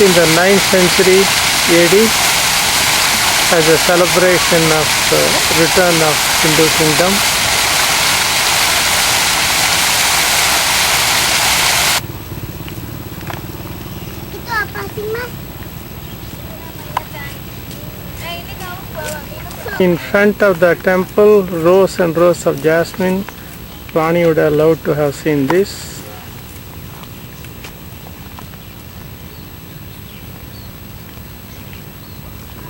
in the 9th century AD as a celebration of the return of Hindu kingdom. Itu apa sih, Mas? In front of the temple, rows and rows of jasmine. Rani would have loved to have seen this.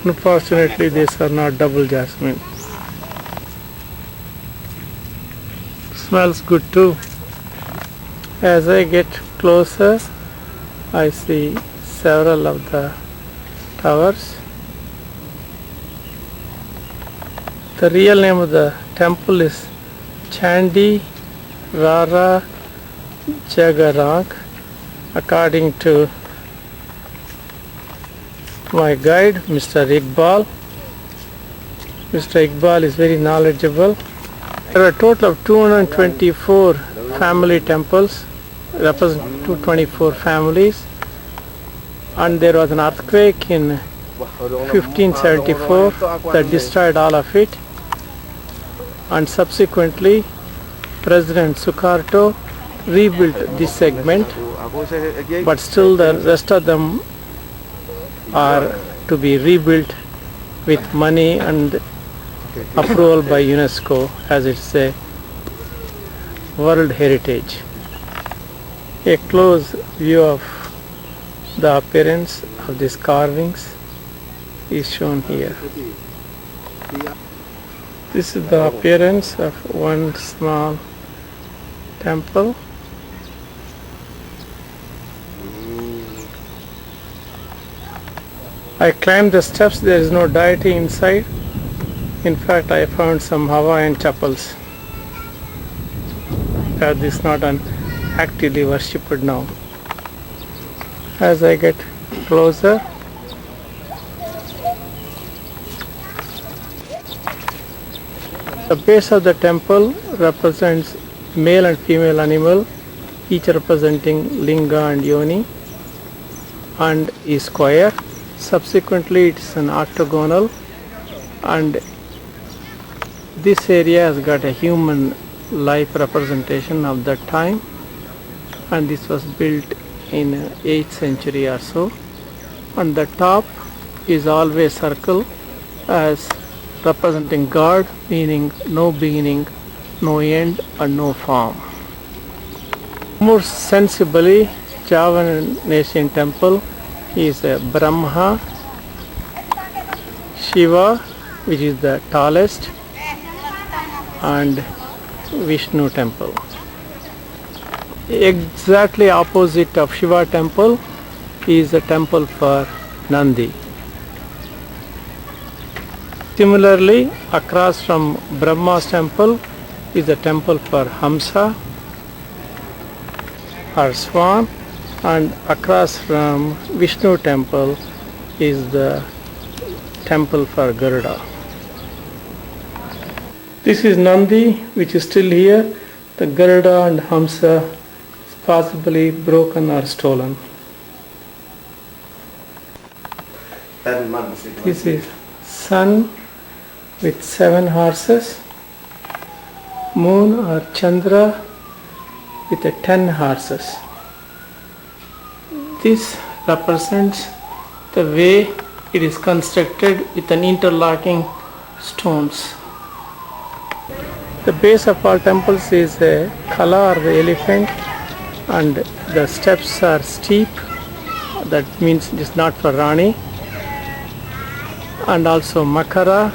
Unfortunately, these are not double jasmine. Smells good too. As I get closer, I see several of the towers. The real name of the temple is Chandi Rara Jagarang, according to my guide, Mr. Iqbal. Mr. Iqbal is very knowledgeable. There are a total of 224 family temples, represent 224 families, and there was an earthquake in 1574 that destroyed all of it, and subsequently President Sukarto rebuilt this segment, but still the rest of them are to be rebuilt with money and approval by UNESCO as it's a World Heritage. A close view of the appearance of these carvings is shown here. This is the appearance of one small temple. I climbed the steps. There is no deity inside. In fact, I found some Hawaiian chapels. This is not actively worshipped now. As I get closer, the base of the temple represents male and female animal, each representing linga and yoni, and is square. Subsequently, it is an octagonal, and this area has got a human life representation of that time, and this was built in 8th century or so. On the top is always circle as representing God, meaning no beginning, no end, and no form. More sensibly, Javan Asian temple is a Brahma, Shiva, which is the tallest, and Vishnu temple. Exactly opposite of Shiva temple is a temple for Nandi. Similarly, across from Brahma's temple is a temple for Hamsa or Swan, and across from Vishnu temple is the temple for Garuda. This is Nandi, which is still here. The Garuda and Hamsa is possibly broken or stolen. This is sun with 7 horses, moon or Chandra with 10 horses. This represents the way it is constructed with an interlocking stones. The base of all temples is a Kala or the elephant, and the steps are steep. That means it is not for Rani. And also Makara,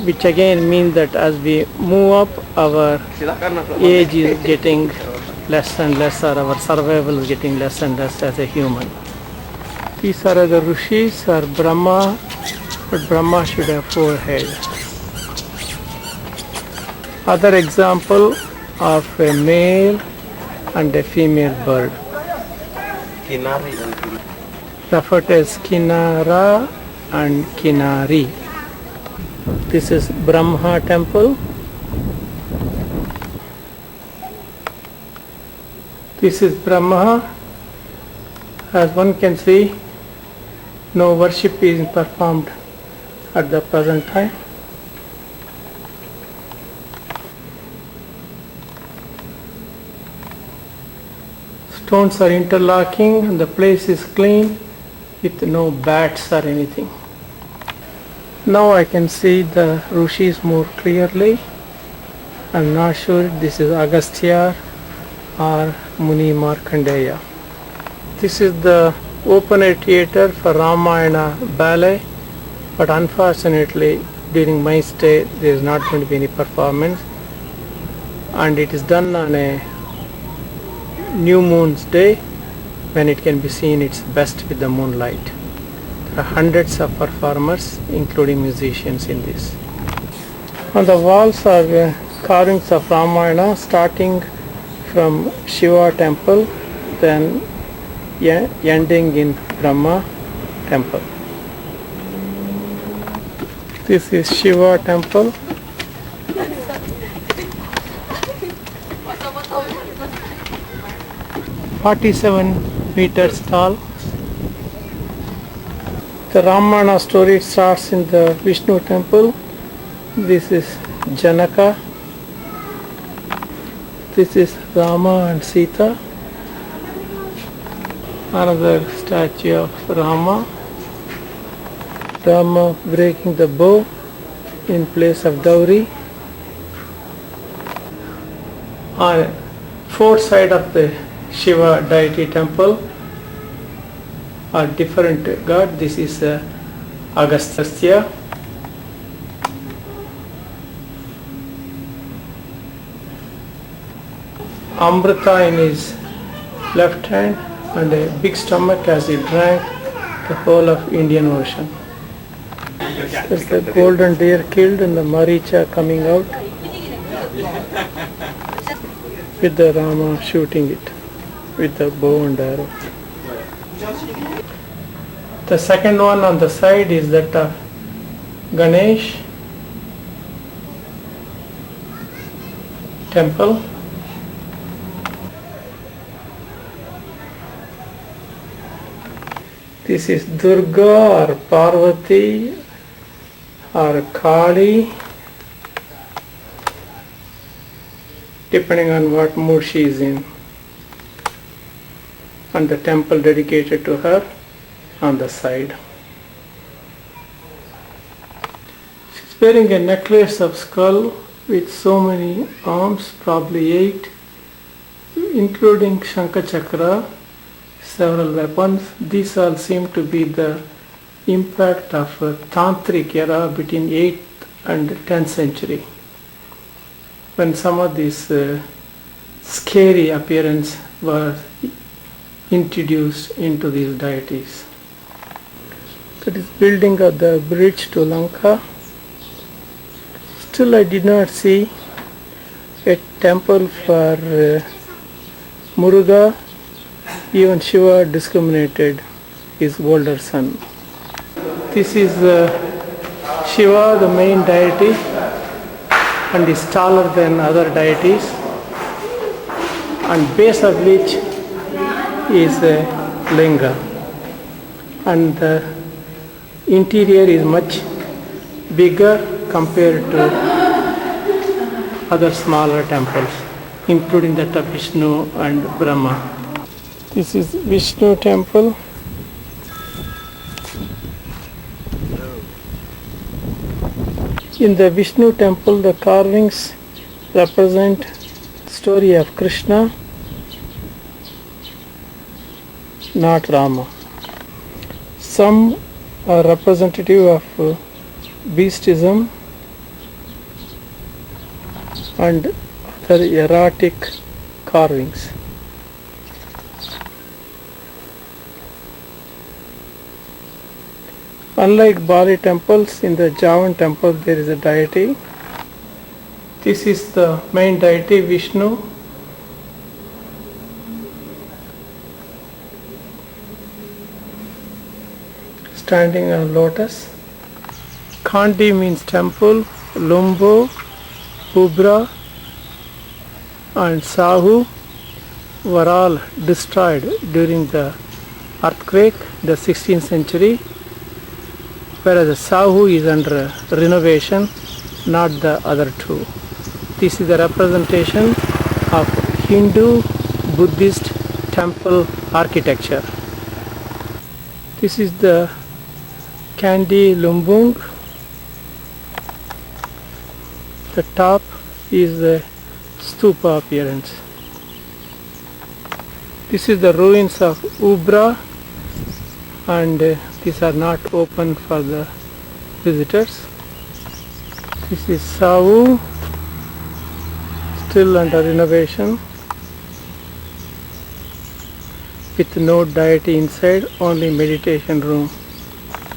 which again means that as we move up, our age is getting less and less, or our survival is getting less and less as a human. These are the Rishis or Brahma, but Brahma should have 4 heads. Other example of a male and a female bird, referred as Kinara and Kinari. This is Brahma temple. This is Brahma. As one can see, no worship is performed at the present time. Stones are interlocking and the place is clean with no bats or anything. Now I can see the Rishis more clearly. I'm not sure if this is Agastya or Muni Markandeya. This is the open air theatre for Ramayana ballet, but unfortunately during my stay there is not going to be any performance, and it is done on a new moon's day when it can be seen its best with the moonlight. There are hundreds of performers including musicians in this. On the walls are carvings of Ramayana starting from Shiva temple, then ending in Brahma temple. This is Shiva temple. "47 meters tall." The Ramayana story starts in the Vishnu temple. This is Janaka. This is Rama and Sita. Another statue of Rama. Rama breaking the bow in place of dowry. On fourth side of the Shiva deity temple are different god. This is Agastya. Amrita in his left hand and a big stomach as he drank the whole of Indian Ocean. There's the golden deer killed and the Maricha coming out with the Rama shooting it with the bow and arrow. The second one on the side is that of Ganesh temple. This is Durga or Parvati or Kali, depending on what mood she is in, and the temple dedicated to her on the side. She's wearing a necklace of skull with so many arms, probably 8, including Shankha Chakra, several weapons. These all seem to be the impact of a tantric era between 8th and 10th century, when some of these scary appearance were introduced into these deities. That is building of the bridge to Lanka. Still I did not see a temple for Muruga. Even Shiva discriminated his older son. This is Shiva, the main deity, and is taller than other deities, and base of which is a linga, and the interior is much bigger compared to other smaller temples, including that of Vishnu and Brahma. This is Vishnu temple. In the Vishnu temple, the carvings represent the story of Krishna, not Rama. Some are representative of beastism and other erotic carvings. Unlike Bali temples, in the Javan temple there is a deity. This is the main deity, Vishnu. Standing on lotus. Kandi means temple, Lumbo, Ubra and Sahu were all destroyed during the earthquake, the 16th century, whereas the Sahu is under renovation, not the other two. This is the representation of Hindu Buddhist temple architecture. This is the Candi Lumbung. The top is the stupa appearance. This is the ruins of Ubra, and these are not open for the visitors. This is Savu, still under renovation, with no deity inside, only meditation room.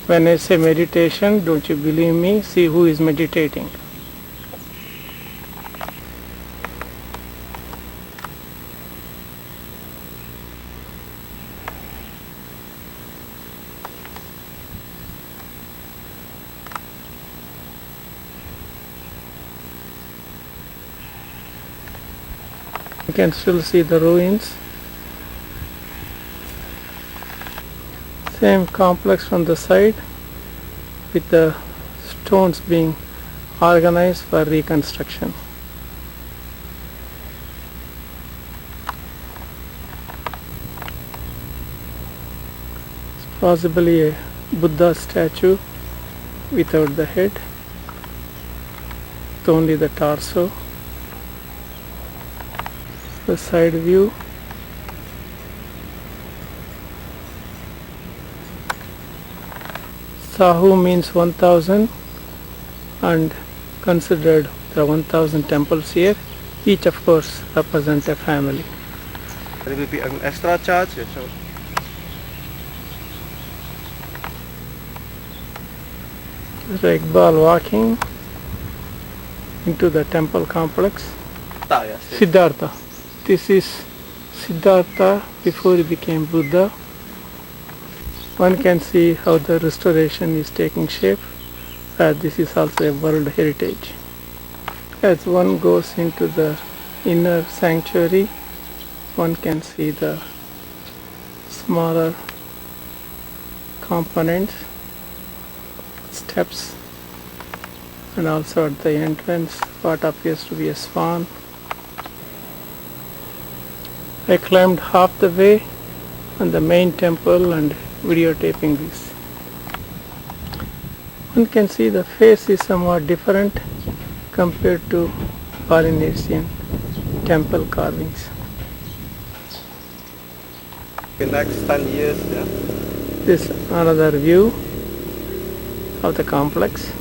When I say meditation, don't you believe me? See who is meditating. You can still see the ruins. Same complex from the side, with the stones being organized for reconstruction. It's possibly a Buddha statue without the head, with only the torso. The side view. Sahu means 1000 and considered the 1000 temples here. Each of course represent a family. There will be an extra charge. So Iqbal walking into the temple complex. yes. Siddhartha. This is Siddhartha before he became Buddha. One can see how the restoration is taking shape. This is also a world heritage. As one goes into the inner sanctuary, one can see the smaller components, steps, and also at the entrance what appears to be a swan. I climbed half the way on the main temple and videotaping this. One can see the face is somewhat different compared to Polynesian temple carvings. in the next 10 years, yeah. This another view of the complex.